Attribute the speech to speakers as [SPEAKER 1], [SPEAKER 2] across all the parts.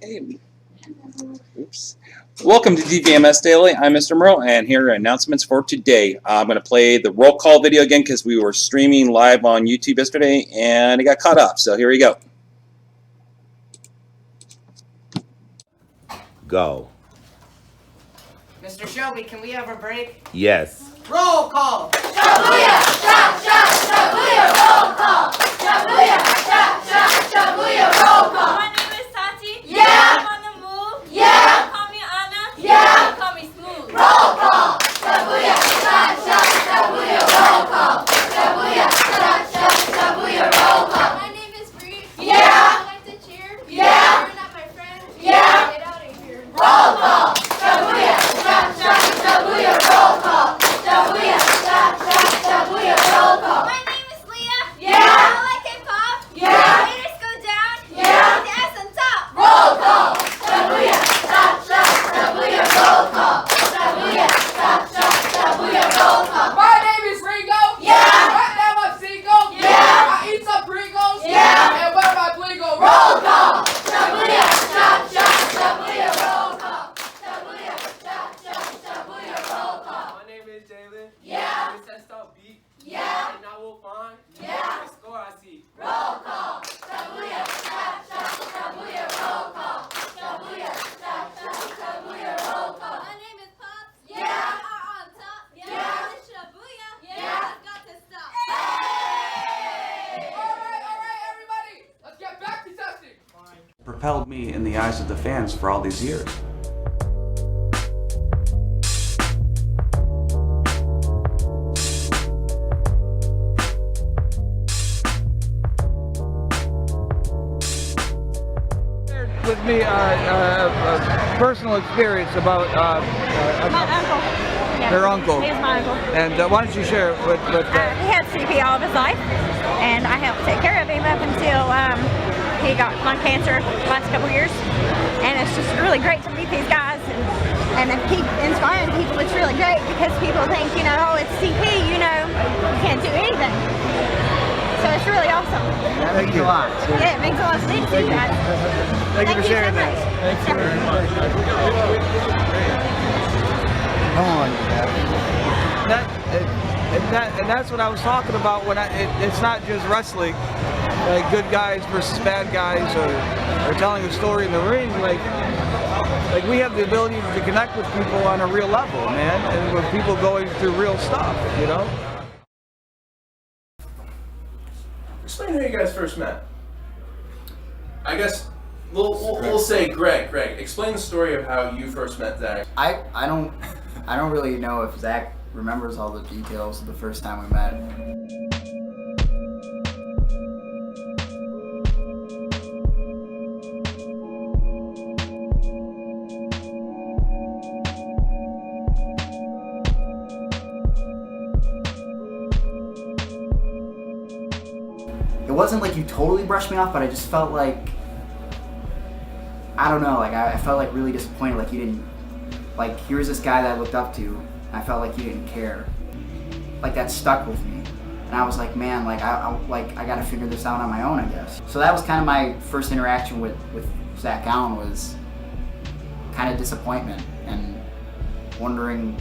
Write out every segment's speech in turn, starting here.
[SPEAKER 1] Hey. Oops. Welcome to DVMS Daily. I'm Mr. Merle, and here are announcements for today. I'm going to play the roll call video again because we were streaming live on YouTube yesterday, and it got cut off. So here we go.
[SPEAKER 2] Go.
[SPEAKER 3] Mr. Shelby, can we have a break?
[SPEAKER 2] Yes.
[SPEAKER 3] Roll call!
[SPEAKER 4] Shabuya! Shabuya! Roll call! Shabuya! Shabuya! Roll call!
[SPEAKER 5] My name is Tati.
[SPEAKER 4] Yeah.
[SPEAKER 5] I'm on the move.
[SPEAKER 4] Yeah.
[SPEAKER 5] Don't call me Anna.
[SPEAKER 4] Yeah.
[SPEAKER 5] Don't call me Smooth.
[SPEAKER 4] Roll call! Shabuya! Shabuya! Roll call! Shabuya! Shabuya! Roll call!
[SPEAKER 5] My name is Bree.
[SPEAKER 4] Yeah.
[SPEAKER 5] I like to cheer.
[SPEAKER 4] Yeah.
[SPEAKER 5] You're not my friend.
[SPEAKER 4] Yeah.
[SPEAKER 5] Get out of here.
[SPEAKER 4] Roll call! Shabuya! Shabuya! Roll call! Shabuya! Shabuya! Roll call!
[SPEAKER 5] My name is Leah.
[SPEAKER 4] Yeah.
[SPEAKER 5] I like hip-hop.
[SPEAKER 4] Yeah.
[SPEAKER 5] Haters go down.
[SPEAKER 4] Yeah.
[SPEAKER 5] The ass on top.
[SPEAKER 4] Roll call! Shabuya! Shabuya! Roll call! Shabuya! Shabuya! Roll call!
[SPEAKER 6] My name is Ringo.
[SPEAKER 4] Yeah.
[SPEAKER 6] Right now I'm single.
[SPEAKER 4] Yeah.
[SPEAKER 6] I eat some Pringles.
[SPEAKER 4] Yeah.
[SPEAKER 6] And wear my blingo.
[SPEAKER 4] Roll call! Shabuya! Shabuya! Roll call! Shabuya! Shabuya! Roll call!
[SPEAKER 6] My name is Jalen.
[SPEAKER 4] Yeah.
[SPEAKER 6] We test out beat.
[SPEAKER 4] Yeah.
[SPEAKER 6] And now we'll find.
[SPEAKER 4] Yeah.
[SPEAKER 6] The score I see.
[SPEAKER 4] Roll call! Shabuya! Shabuya! Roll call! Shabuya! Shabuya! Roll call!
[SPEAKER 5] My name is Pops.
[SPEAKER 4] Yeah.
[SPEAKER 5] We are on top.
[SPEAKER 4] Yeah.
[SPEAKER 5] It's Shabuya.
[SPEAKER 4] Yeah.
[SPEAKER 5] It's got to stop.
[SPEAKER 6] All right, everybody. Let's get back to testing.
[SPEAKER 7] Propelled me in the eyes of the fans for all these years.
[SPEAKER 8] With me a personal experience about
[SPEAKER 9] My uncle. Yeah.
[SPEAKER 8] her uncle.
[SPEAKER 9] He's my uncle.
[SPEAKER 8] And why don't you share it with
[SPEAKER 9] He had CP all of his life, and I helped take care of him up until he got lung cancer last couple years. And it's just really great to meet these guys and keep inspiring people. It's really great because people think, oh, it's CP, you can't do anything. So it's really awesome.
[SPEAKER 8] Thank you.
[SPEAKER 9] Yeah, it makes a lot of sense to you guys.
[SPEAKER 8] Thank you for
[SPEAKER 9] so
[SPEAKER 8] sharing
[SPEAKER 9] much.
[SPEAKER 8] that. Thank you very much. Come on. And that's what I was talking about when it's not just wrestling, like good guys versus bad guys, or telling a story in the ring. Like we have the ability to connect with people on a real level, man, and with people going through real stuff,
[SPEAKER 10] Explain how you guys first met. I guess we'll say Greg. Greg, explain the story of how you first met Zach.
[SPEAKER 11] I don't really know if Zach remembers all the details of the first time we met. It wasn't like you totally brushed me off, but I just felt like, I don't know, like I felt like really disappointed, like you didn't, like here's this guy that I looked up to, and I felt like you didn't care. Like that stuck with me. And I was like, man, like I gotta figure this out on my own, I guess. So that was kind of my first interaction with Zach Allen, was kind of disappointment and wondering,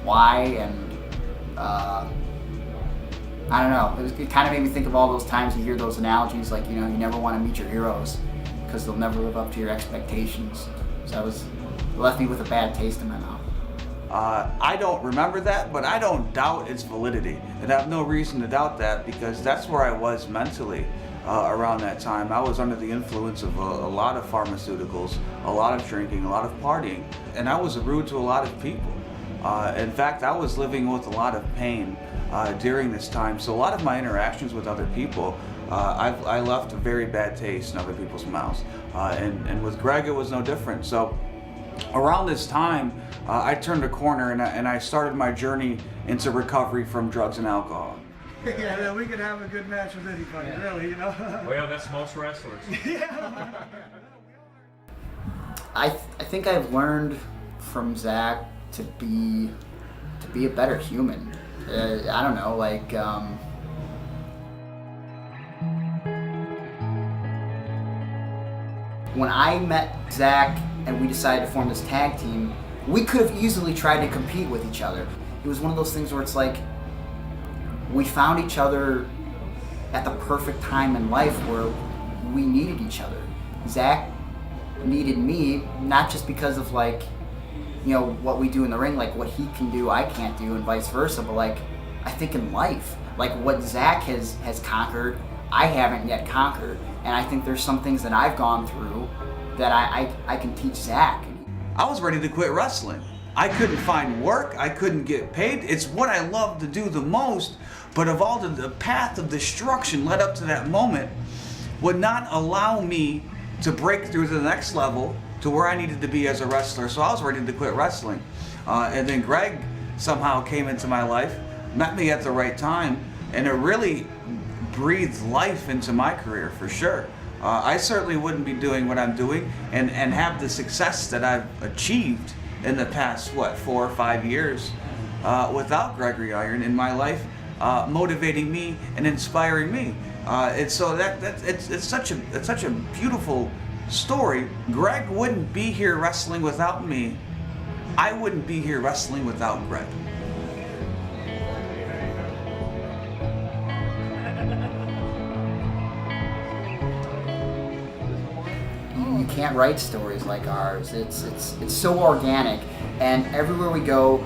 [SPEAKER 11] why, and I don't know. It kind of made me think of all those times you hear those analogies, like, you never want to meet your heroes because they'll never live up to your expectations. So it left me with a bad taste in my mouth.
[SPEAKER 7] I don't remember that, but I don't doubt its validity. And I have no reason to doubt that because that's where I was mentally around that time. I was under the influence of a lot of pharmaceuticals, a lot of drinking, a lot of partying, and I was rude to a lot of people. In fact, I was living with a lot of pain during this time, so a lot of my interactions with other people, I left a very bad taste in other people's mouths. And with Greg, it was no different. So around this time, I turned a corner and I started my journey into recovery from drugs and alcohol.
[SPEAKER 8] Yeah, we could have a good match with anybody, really,
[SPEAKER 12] Well, that's most wrestlers.
[SPEAKER 11] I think I've learned from Zach to be a better human. I don't know, like when I met Zach and we decided to form this tag team, we could have easily tried to compete with each other. It was one of those things where it's like we found each other at the perfect time in life where we needed each other. Zach needed me, not just because of like, you know, what we do in the ring, like what he can do, I can't do, and vice versa, but like, I think in life, like what Zach has conquered, I haven't yet conquered. And I think there's some things that I've gone through that I can teach Zach.
[SPEAKER 7] I was ready to quit wrestling. I couldn't find work, I couldn't get paid. It's what I love to do the most, but of all the path of destruction led up to that moment would not allow me to break through to the next level to where I needed to be as a wrestler. So I was ready to quit wrestling. And then Greg somehow came into my life, met me at the right time, and it really breathed life into my career for sure. I certainly wouldn't be doing what I'm doing and have the success that I've achieved in the past, 4 or 5 years without Gregory Iron in my life, motivating me and inspiring me. And so it's such a beautiful story. Greg wouldn't be here wrestling without me. I wouldn't be here wrestling without Greg.
[SPEAKER 11] You can't write stories like ours. It's so organic, and everywhere we go,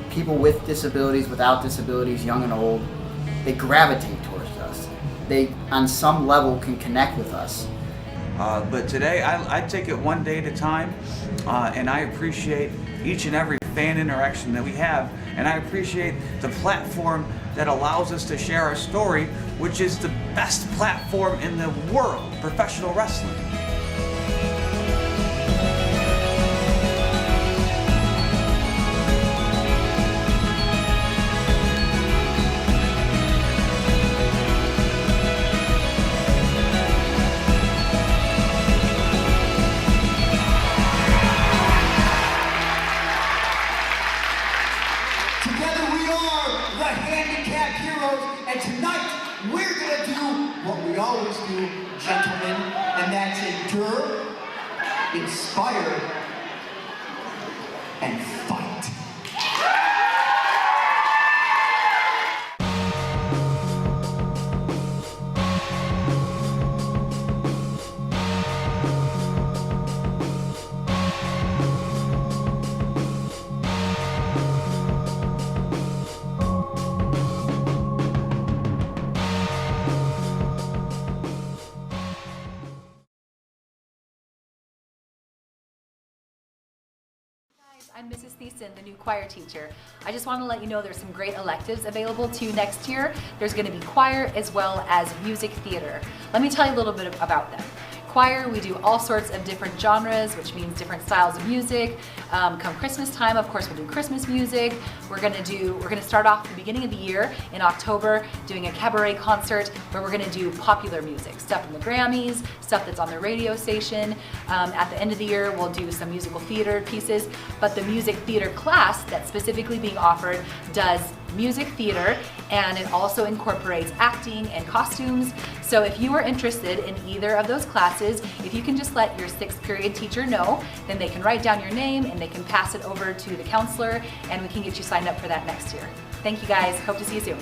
[SPEAKER 11] people with disabilities, without disabilities, young and old, they gravitate towards us. They, on some level, can connect with us.
[SPEAKER 7] But today, I take it one day at a time, and I appreciate each and every fan interaction that we have, and I appreciate the platform that allows us to share our story, which is the best platform in the world, professional wrestling.
[SPEAKER 2] Together we are the Handicapped Heroes, and tonight we're gonna do what we always do, gentlemen, and that's endure, inspire, and fight.
[SPEAKER 13] I'm Mrs. Thiessen, the new choir teacher. I just want to let you know there's some great electives available to you next year. There's going to be choir as well as music theater. Let me tell you a little bit about them. Choir, we do all sorts of different genres, which means different styles of music. Come Christmas time, of course, we'll do Christmas music. We're gonna start off at the beginning of the year in October doing a cabaret concert where we're gonna do popular music, stuff from the Grammys, stuff that's on the radio station. At the end of the year, we'll do some musical theater pieces, but the music theater class that's specifically being offered does music theater, and it also incorporates acting and costumes. So if you are interested in either of those classes, if you can just let your 6th period teacher know, then they can write down your name and they can pass it over to the counselor, and we can get you signed up for that next year. Thank you guys, hope to see you soon.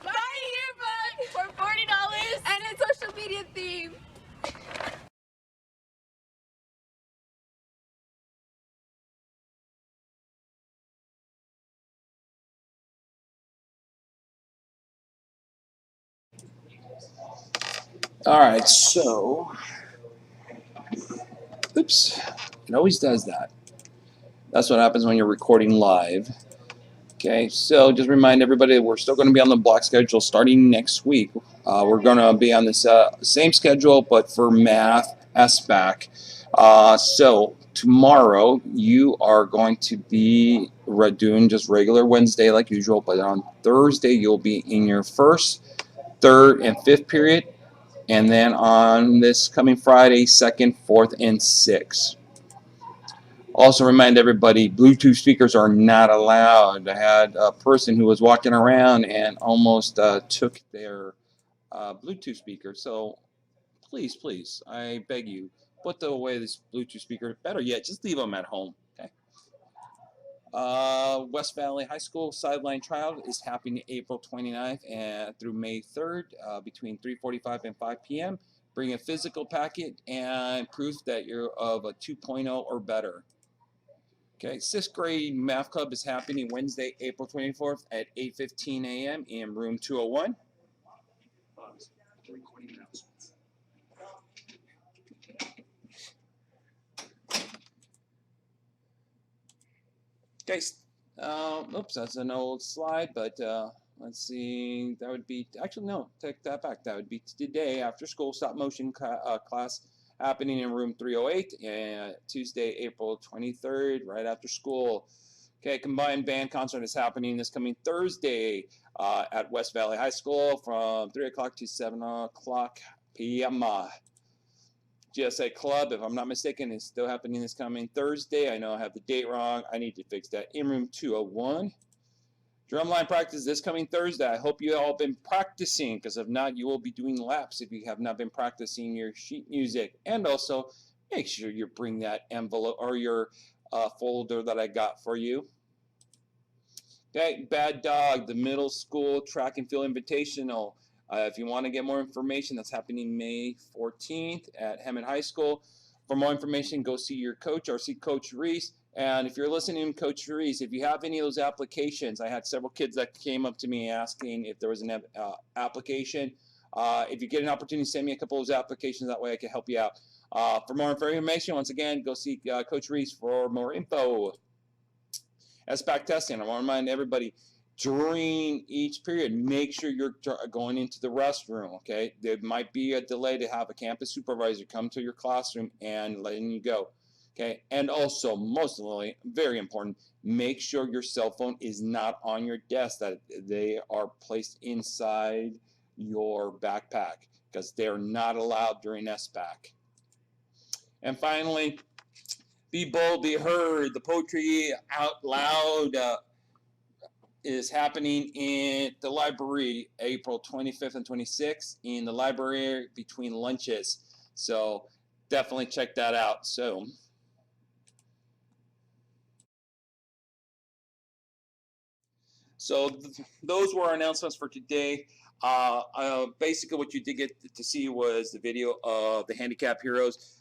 [SPEAKER 5] Buy a yearbook for $40 and a social media theme.
[SPEAKER 1] All right, so, oops, it always does that. That's what happens when you're recording live. Okay, so just remind everybody that we're still going to be on the block schedule starting next week. We're going to be on this same schedule, but for math, SBAC. So tomorrow you are going to be doing just regular Wednesday like usual, but on Thursday you'll be in your 1st, 3rd, and 5th period. And then on this coming Friday, 2nd, 4th, and 6th. Also remind everybody, Bluetooth speakers are not allowed. I had a person who was walking around and almost took their Bluetooth speaker. So please, please, I beg you, put away this Bluetooth speaker. Better yet, just leave them at home. Okay. West Valley High School sideline trial is happening April 29th and through May 3rd between 3:45 and 5 p.m. Bring a physical packet and proof that you're of a 2.0 or better. Okay, 6th grade math club is happening Wednesday, April 24th at 8:15 a.m. in room 201. Okay, oops, that's an old slide, but let's see, that would be, actually no, take that back. That would be today after school stop motion class happening in room 308 and Tuesday, April 23rd, right after school. Okay, combined band concert is happening this coming Thursday at West Valley High School from 3 o'clock to 7 o'clock p.m. GSA Club, if I'm not mistaken, is still happening this coming Thursday. I know I have the date wrong. I need to fix that. In room 201. Drumline practice this coming Thursday. I hope you all been practicing, because if not, you will be doing laps if you have not been practicing your sheet music. And also, make sure you bring that envelope or your folder that I got for you. Okay, Bad Dog, the middle school track and field invitational. If you want to get more information, that's happening May 14th at Hammond High School. For more information, go see your coach or see Coach Reese. And if you're listening, Coach Reese, if you have any of those applications, I had several kids that came up to me asking if there was an application. If you get an opportunity, send me a couple of those applications. That way I can help you out. For more information, once again, go see Coach Reese for more info. SBAC testing, I want to remind everybody, during each period, make sure you're going into the restroom, okay? There might be a delay to have a campus supervisor come to your classroom and letting you go, okay? And also, most importantly, very important, make sure your cell phone is not on your desk, that they are placed inside your backpack, because they're not allowed during SBAC. And finally, be bold, be heard. The Poetry Out Loud is happening in the library April 25th and 26th in the library between lunches. So definitely check that out. So those were our announcements for today. Basically what you did get to see was the video of the Handicap Heroes.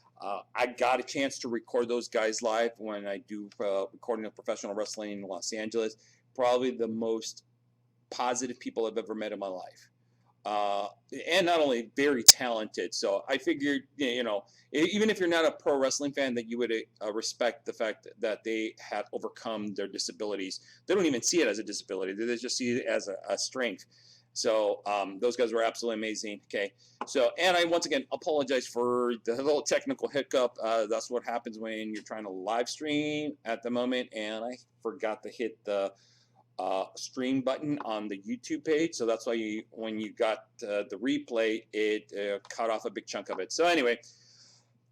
[SPEAKER 1] I got a chance to record those guys live when I do recording of professional wrestling in Los Angeles. Probably the most positive people I've ever met in my life. And not only very talented. So I figured, you know, even if you're not a pro wrestling fan, that you would respect the fact that they had overcome their disabilities. They don't even see it as a disability. They just see it as a strength. So those guys were absolutely amazing. Okay. So, and I once again apologize for the little technical hiccup. That's what happens when you're trying to live stream at the moment. And I forgot to hit the stream button on the YouTube page. So that's why when you got the replay, it cut off a big chunk of it. So anyway,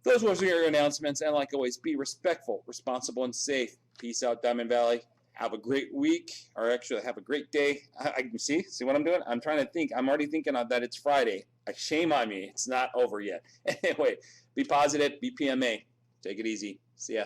[SPEAKER 1] those were your announcements. And like always, be respectful, responsible, and safe. Peace out, Diamond Valley. Have a great week, or actually have a great day. I see what I'm doing? I'm trying to think. I'm already thinking of that it's Friday. Shame on me. It's not over yet. Anyway, be positive, be PMA. Take it easy. See ya.